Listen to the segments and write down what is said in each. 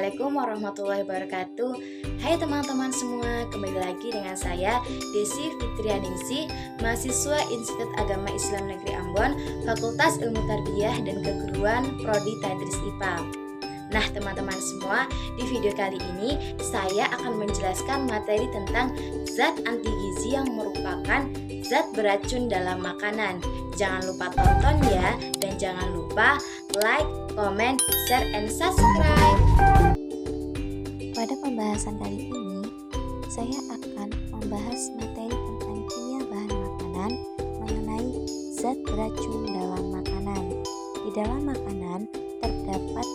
Assalamualaikum warahmatullahi wabarakatuh. Hai teman-teman semua, kembali lagi dengan saya Desi Fitrianingsih, mahasiswa Institut Agama Islam Negeri Ambon, Fakultas Ilmu Tarbiyah dan Keguruan Prodi Tadris IPA. Nah teman-teman semua, di video kali ini saya akan menjelaskan materi tentang zat anti gizi yang merupakan zat beracun dalam makanan. Jangan lupa tonton ya, dan jangan lupa like, comment, share, and subscribe. Pada pembahasan kali ini, saya akan membahas materi tentang kimia bahan makanan mengenai zat beracun dalam makanan. Di dalam makanan terdapat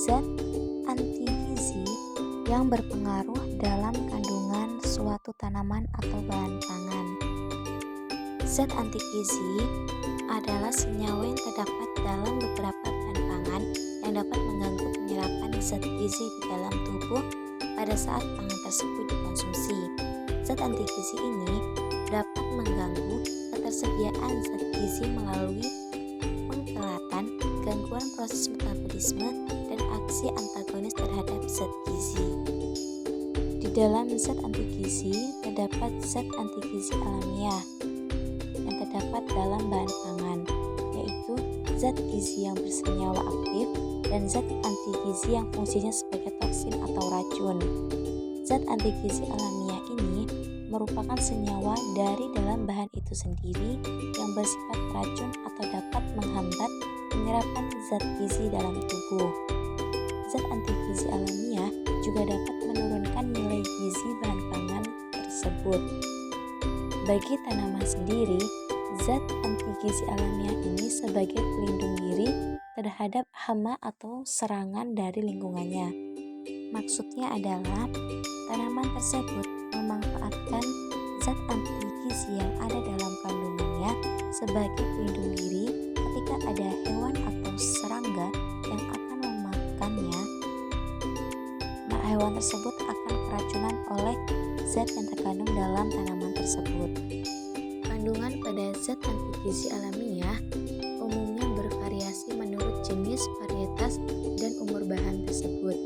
zat anti gizi yang berpengaruh dalam kandungan suatu tanaman atau bahan pangan. Zat anti gizi adalah senyawa yang terdapat dalam beberapa bahan pangan yang dapat mengganggu penyerapan zat gizi di dalam tubuh pada saat pangan tersebut dikonsumsi. Zat anti gizi ini dapat mengganggu ketersediaan zat gizi melalui pengkelatan, gangguan proses metabolisme, dan aksi antagonis terhadap zat gizi. Di dalam zat anti gizi terdapat zat anti gizi alamiah yang terdapat dalam bahan pangan, yaitu zat gizi yang bersenyawa aktif dan zat anti gizi yang fungsinya sebagai toksin atau racun. Zat anti gizi alamiah ini merupakan senyawa dari dalam bahan itu sendiri yang bersifat racun atau dapat menghambat penyerapan zat gizi dalam tubuh. Zat anti gizi alamiah juga dapat menurunkan nilai gizi bahan pangan tersebut. Bagi tanaman sendiri, zat anti gizi alamiah ini sebagai pelindung diri terhadap hama atau serangan dari lingkungannya. Maksudnya adalah tanaman tersebut memanfaatkan zat anti gizi yang ada dalam kandungannya sebagai pelindung diri ketika ada hewan atau serangga yang akan memakannya. Hewan tersebut akan keracunan oleh zat yang terkandung dalam tanaman tersebut. Kandungan pada zat anti gizi alamiah umumnya bervariasi menurut jenis, varietas, dan umur bahan tersebut.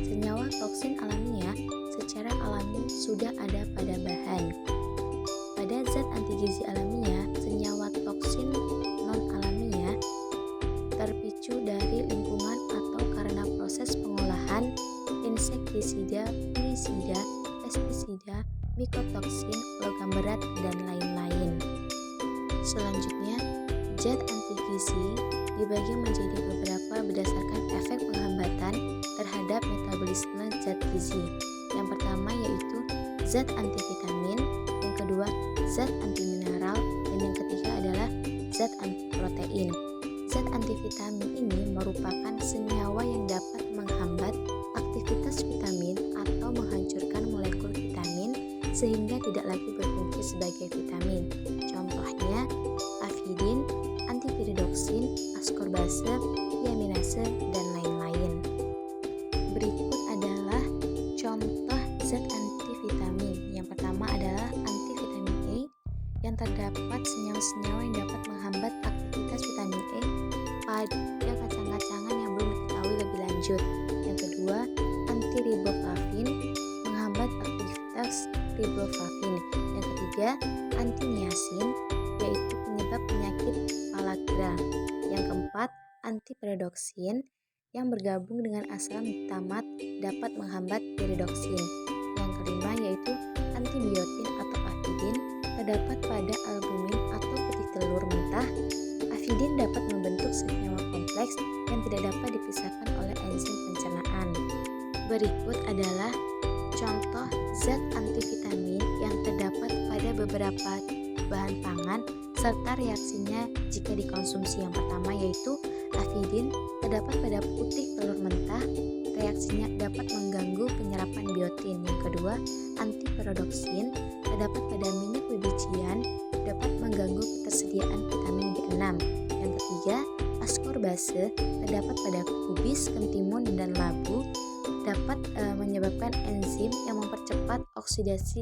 Senyawa toksin alamiah secara alami sudah ada pada bahan. Pada zat anti gizi alamiah, senyawa toksin non-alamiah terpicu dari lingkungan atau karena proses pengolahan insektisida, fungisida, pestisida, mikotoksin, logam berat, dan lain-lain. Selanjutnya, zat anti gizi dibagi menjadi beberapa berdasarkan efek penghambatan terhadap metabolisme zat gizi. Yang pertama yaitu zat antivitamin, yang kedua zat antimineral, dan yang ketiga adalah zat antiprotein. Zat antivitamin ini merupakan senyawa yang dapat menghambat aktivitas vitamin atau menghancurkan molekul vitamin sehingga tidak lagi berfungsi sebagai vitamin. Contohnya afidin, antipiridoksin, askorbase, tiaminase, dan lain-lain. Berikut adalah contoh zat antivitamin. Yang pertama adalah antivitamin A yang terdapat senyawa-senyawa yang dapat menghambat aktivitas vitamin E pada kacang-kacangan yang belum diketahui lebih lanjut. Yang kedua, antiriboflavin menghambat aktivitas riboflavin. Yang ketiga, antiniasin yaitu penyebab penyakit pellagra. Yang keempat, antipyridoksin yang bergabung dengan asam glutamat dapat menghambat piridoksin. Yang kelima yaitu antibiotin atau afidin terdapat pada albumin atau putih telur mentah. Afidin dapat membentuk senyawa kompleks yang tidak dapat dipisahkan oleh enzim pencernaan. Berikut adalah contoh zat antivitamin yang terdapat pada beberapa bahan pangan serta reaksinya jika dikonsumsi. Yang pertama yaitu afidin terdapat pada putih telur mentah, reaksinya dapat mengganggu penyerapan biotin. Yang kedua, antipyridoksin terdapat pada minyak wibijian, dapat mengganggu ketersediaan vitamin B6. Yang ketiga, askorbase terdapat pada kubis, kentimun, dan labu, dapat menyebabkan enzim yang mempercepat oksidasi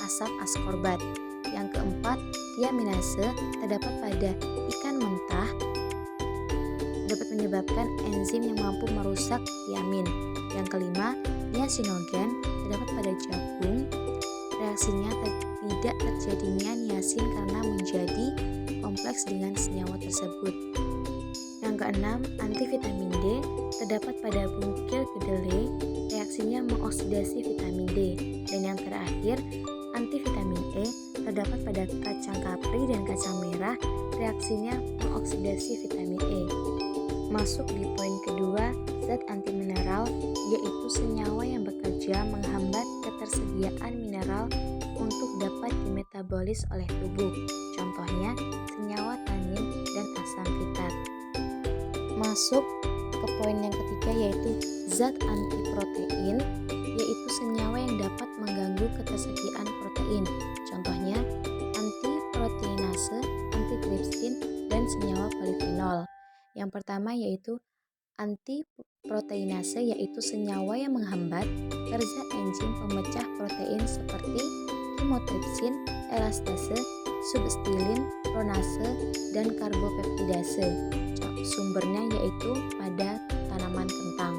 asam askorbat. Yang keempat, tiaminase terdapat pada ikan mentah, dapat menyebabkan enzim yang mampu merusak tiamin. Yang kelima, niacinogen terdapat pada jagung. Reaksinya tidak terjadinya niacin karena menjadi kompleks dengan senyawa tersebut. Yang keenam, antivitamin D terdapat pada bungkil kedelai. Reaksinya mengoksidasi vitamin D. Dan yang terakhir, antivitamin E terdapat pada kacang kapri dan kacang merah. Reaksinya mengoksidasi vitamin E. Masuk di poin kedua, zat antimineral, yaitu senyawa yang bekerja menghambat ketersediaan mineral untuk dapat dimetabolis oleh tubuh. Contohnya, senyawa tanin dan asam fitat. Masuk ke poin yang ketiga, yaitu zat antiprotein, yaitu senyawa yang dapat mengganggu ketersediaan protein. Contohnya, antiproteinase, antitripsin, dan senyawa polifenol. Yang pertama yaitu antiproteinase, yaitu senyawa yang menghambat kerja enzim pemecah protein seperti chymotrypsin, elastase, substilin, pronase, dan karbopeptidase. Sumbernya yaitu pada tanaman kentang.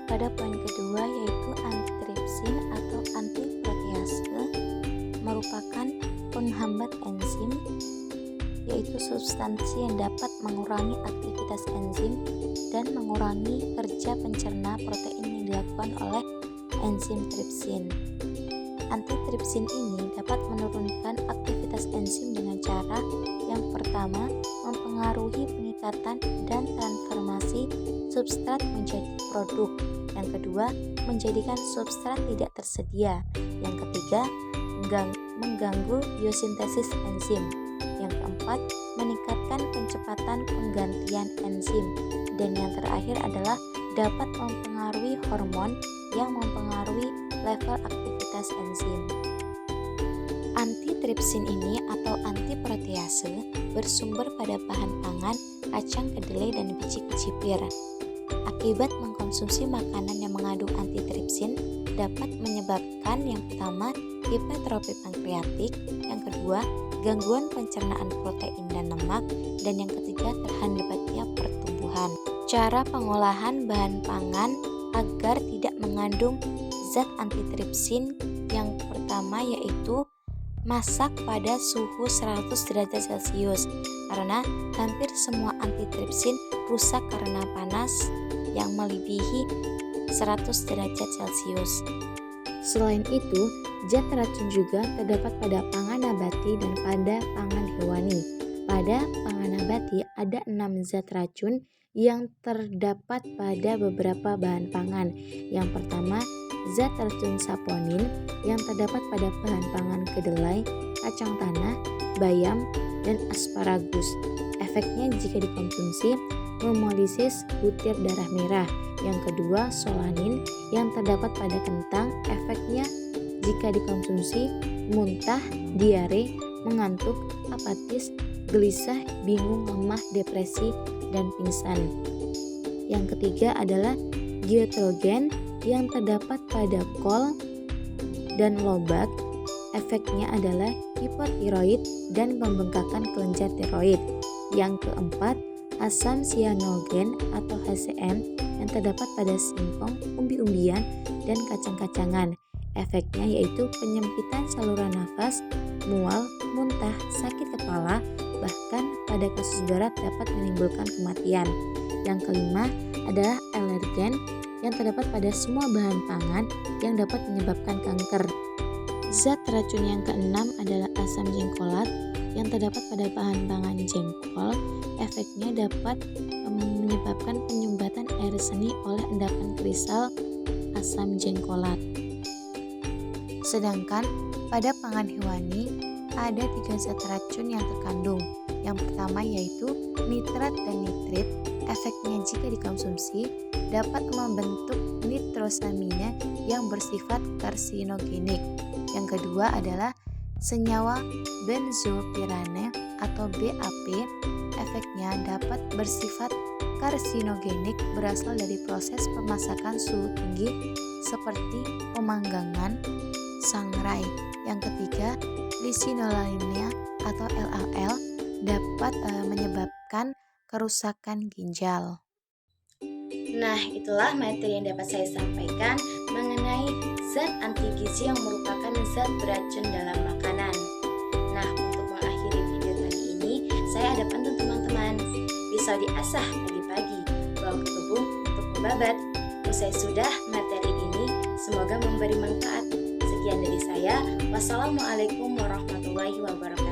Pada poin kedua yaitu antitripsin atau antiprotease merupakan penghambat enzim, yaitu substansi yang dapat mengurangi aktivitas enzim dan mengurangi kerja pencerna protein yang dilakukan oleh enzim tripsin. Antitripsin ini dapat menurunkan aktivitas enzim dengan cara yang pertama, mempengaruhi pengikatan dan transformasi substrat menjadi produk. Yang kedua, menjadikan substrat tidak tersedia. Yang ketiga, mengganggu biosintesis enzim. Yang keempat, meningkatkan kecepatan penggantian enzim. Dan yang terakhir adalah dapat mempengaruhi hormon yang mempengaruhi level aktivitas enzim. Antitripsin ini atau antiprotease bersumber pada bahan pangan, kacang kedelai, dan biji kecipir. Akibat mengkonsumsi makanan yang mengandung antitripsin dapat menyebabkan yang pertama, hipertrofi pankreatik, yang kedua, gangguan pencernaan protein dan lemak, dan yang ketiga, terhambatnya pertumbuhan. Cara pengolahan bahan pangan agar tidak mengandung zat antitripsin yang pertama yaitu masak pada suhu 100 derajat Celcius karena hampir semua antitripsin rusak karena panas yang melebihi 100 derajat Celcius. Selain itu, zat racun juga terdapat pada pangan nabati dan pada pangan hewani. Pada pangan nabati ada 6 zat racun yang terdapat pada beberapa bahan pangan. Yang pertama, zat racun saponin yang terdapat pada bahan pangan kedelai, kacang tanah, bayam, dan asparagus. Efeknya jika dikonsumsi memolisis butir darah merah. Yang kedua, solanin yang terdapat pada kentang. Efeknya jika dikonsumsi muntah, diare, mengantuk, apatis, gelisah, bingung, lemah, depresi, dan pingsan. Yang ketiga adalah goitrogen yang terdapat pada kol dan lobak. Efeknya adalah hipotiroid dan pembengkakan kelenjar tiroid. Yang keempat, asam sianogen atau HCN yang terdapat pada singkong, umbi-umbian, dan kacang-kacangan. Efeknya yaitu penyempitan saluran nafas, mual, muntah, sakit kepala, bahkan pada kasus berat dapat menimbulkan kematian. Yang kelima adalah alergen yang terdapat pada semua bahan pangan yang dapat menyebabkan kanker. Zat racun yang keenam adalah asam jengkolat yang terdapat pada bahan pangan jengkol. Efeknya dapat menyebabkan penyumbatan air seni oleh endapan kristal asam jengkolat. Sedangkan pada pangan hewani ada 3 zat racun yang terkandung. Yang pertama yaitu nitrat dan nitrit. Efeknya jika dikonsumsi dapat membentuk nitrosamina yang bersifat karsinogenik. Yang kedua adalah senyawa benzopirane atau BAP. Efeknya dapat bersifat karsinogenik berasal dari proses pemasakan suhu tinggi seperti pemanggangan, sangrai. Yang ketiga, lisinolainnya atau LAL dapat menyebabkan kerusakan ginjal. Nah, itulah materi yang dapat saya sampaikan mengenai zat anti gizi yang merupakan zat beracun dalam makanan. Nah, untuk mengakhiri video kali ini, saya ada pantun teman-teman. Pisau diasah pagi-pagi, bawa ke kebun untuk membabat. Usai sudah materi ini, semoga memberi manfaat. Sekian dari saya. Wassalamualaikum warahmatullahi wabarakatuh.